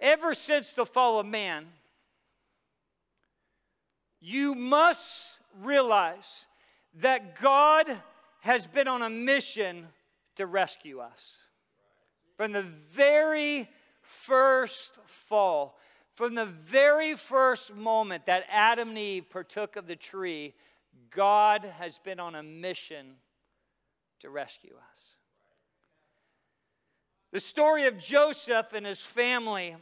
ever since the fall of man, you must realize that God has been on a mission to rescue us. From the very first fall, from the very first moment that Adam and Eve partook of the tree, God has been on a mission to rescue us. The story of Joseph and his family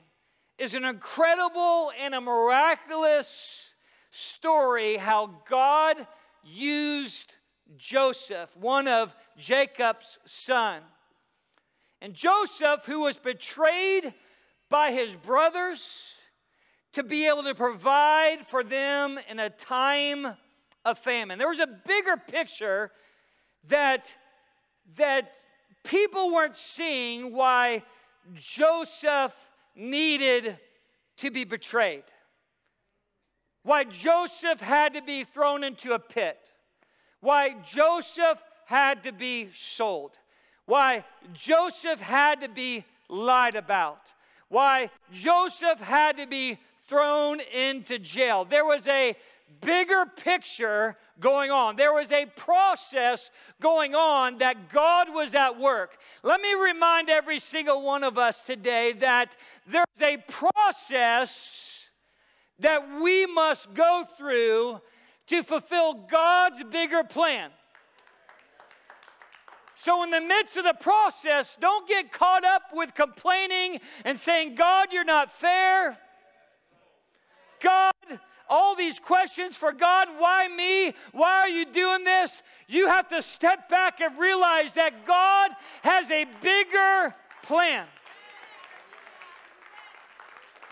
is an incredible and a miraculous story how God used Joseph, one of Jacob's sons. And Joseph, who was betrayed by his brothers, to be able to provide for them in a time of famine. There was a bigger picture that people weren't seeing why Joseph needed to be betrayed. Why Joseph had to be thrown into a pit. Why Joseph had to be sold. Why Joseph had to be lied about. Why Joseph had to be thrown into jail. There was a bigger picture going on. There was a process going on that God was at work. Let me remind every single one of us today that there's a process that we must go through to fulfill God's bigger plan. So in the midst of the process, don't get caught up with complaining and saying, God, you're not fair. God, all these questions for God, why me? Why are you doing this? You have to step back and realize that God has a bigger plan.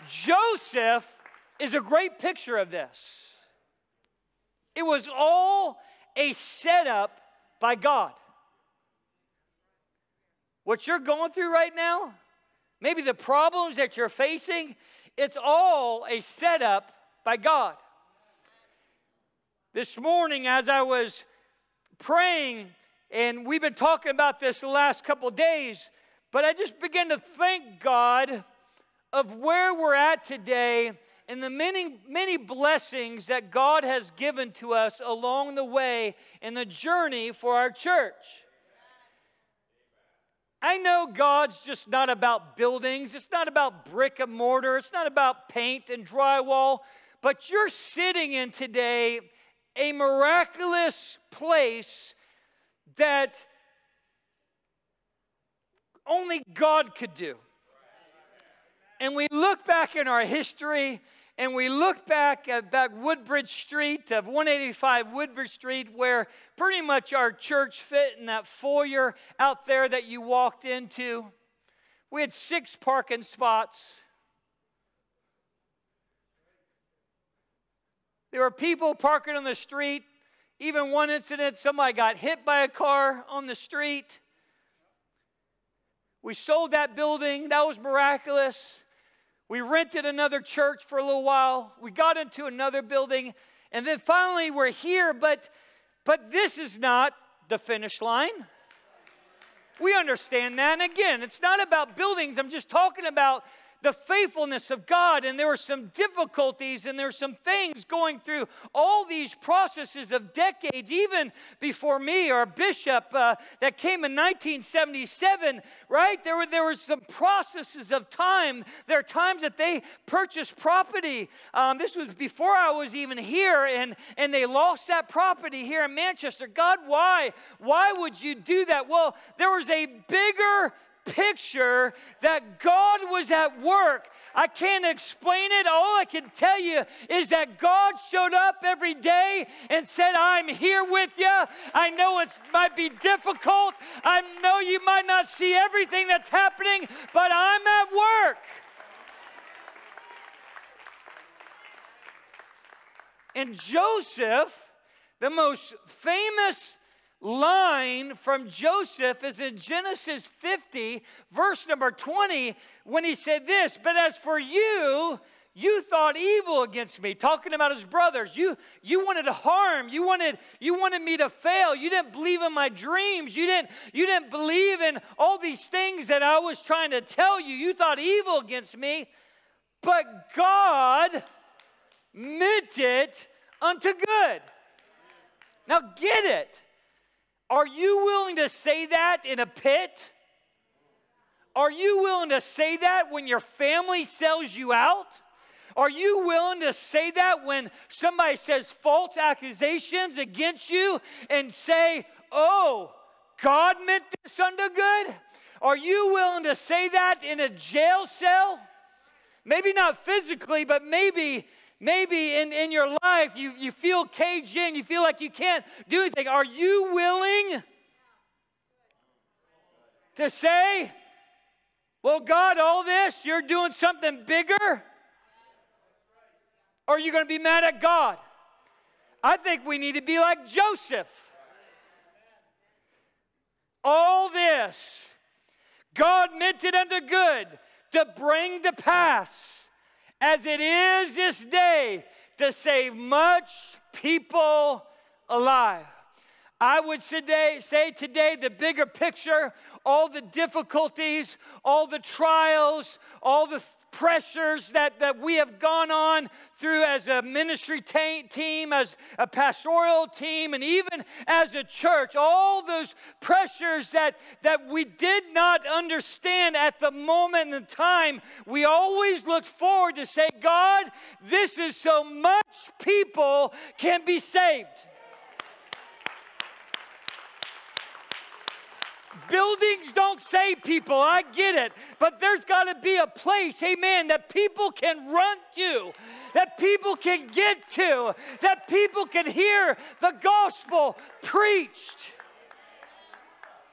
Joseph is a great picture of this. It was all a setup by God. What you're going through right now, maybe the problems that you're facing, it's all a setup by God. This morning, as I was praying, and we've been talking about this the last couple of days, but I just began to thank God of where we're at today and the many, many blessings that God has given to us along the way in the journey for our church. I know God's just not about buildings. It's not about brick and mortar. It's not about paint and drywall. But you're sitting in today a miraculous place that only God could do. And we look back in our history, and we look back at Woodbridge Street, of 185 Woodbridge Street, where pretty much our church fit in that foyer out there that you walked into. We had 6 parking spots. There were people parking on the street. Even one incident, somebody got hit by a car on the street. We sold that building. That was miraculous. We rented another church for a little while. We got into another building. And then finally we're here. But this is not the finish line. We understand that. And again, it's not about buildings. I'm just talking about the faithfulness of God, and there were some difficulties, and there were some things going through all these processes of decades, even before me, our bishop that came in 1977, right? There were some processes of time. There are times that they purchased property. This was before I was even here, and they lost that property here in Manchester. God, why? Why would you do that? Well, there was a bigger picture that God was at work. I can't explain it. All I can tell you is that God showed up every day and said, I'm here with you. I know it might be difficult. I know you might not see everything that's happening, but I'm at work. And Joseph, the most famous line from Joseph is in Genesis 50, verse number 20, when he said this, but as for you, you thought evil against me, talking about his brothers. You wanted to harm. You wanted me to fail. You didn't believe in my dreams. You didn't believe in all these things that I was trying to tell you. You thought evil against me, but God meant it unto good. Now get it. Are you willing to say that in a pit? Are you willing to say that when your family sells you out? Are you willing to say that when somebody says false accusations against you and say, oh, God meant this unto good? Are you willing to say that in a jail cell? Maybe not physically, but maybe in your life you feel caged in. You feel like you can't do anything. Are you willing to say, well, God, all this, you're doing something bigger? Or are you going to be mad at God? I think we need to be like Joseph. All this, God meant it unto good to bring to pass, as it is this day, to save much people alive. I would say today the bigger picture, all the difficulties, all the trials, all the pressures that we have gone on through as a ministry team, as a pastoral team, and even as a church, all those pressures that we did not understand at the moment in time, we always looked forward to say, God, this is so much people can be saved. Buildings don't save people, I get it. But there's got to be a place, amen, that people can run to, that people can get to, that people can hear the gospel preached.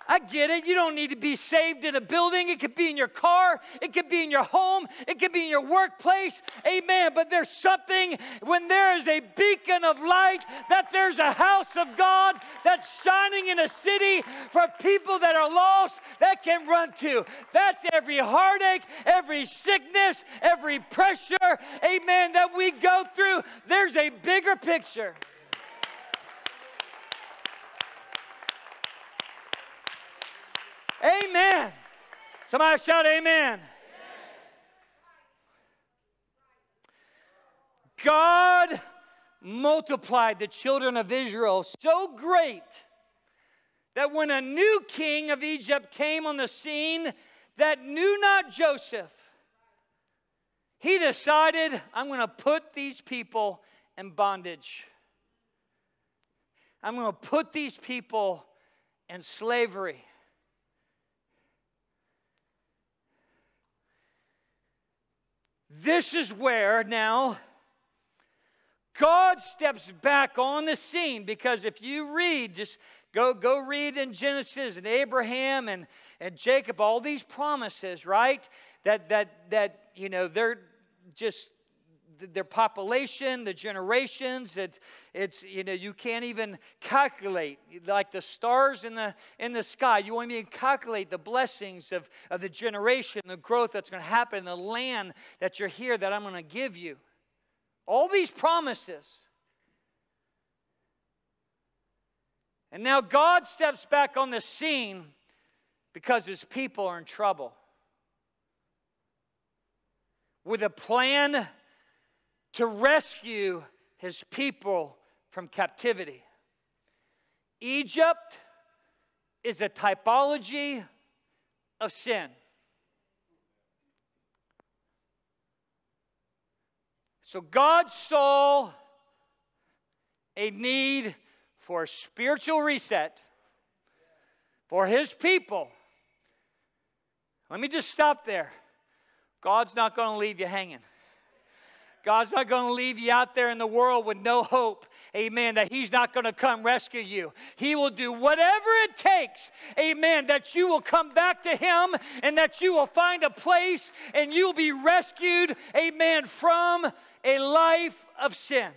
I get it. You don't need to be saved in a building. It could be in your car. It could be in your home. It could be in your workplace. Amen. But there's something when there is a beacon of light, that there's a house of God that's shining in a city for people that are lost that can run to. That's every heartache, every sickness, every pressure, amen, that we go through. There's a bigger picture. Amen. Somebody shout amen. Amen. God multiplied the children of Israel so great that when a new king of Egypt came on the scene that knew not Joseph, he decided, I'm going to put these people in bondage. I'm going to put these people in slavery. This is where now God steps back on the scene, because if you read, just go read in Genesis and Abraham and Jacob, all these promises, right? That you know, they're just their population, the generations, it's you know, you can't even calculate, like the stars in the sky. You won't even calculate the blessings of the generation, the growth that's going to happen, the land that you're here that I'm going to give you. All these promises. And now God steps back on the scene because his people are in trouble, with a plan to rescue his people from captivity. Egypt is a typology of sin. So God saw a need for a spiritual reset for his people. Let me just stop there. God's not going to leave you hanging. God's not going to leave you out there in the world with no hope, amen, that he's not going to come rescue you. He will do whatever it takes, amen, that you will come back to him and that you will find a place and you'll be rescued, amen, from a life of sin.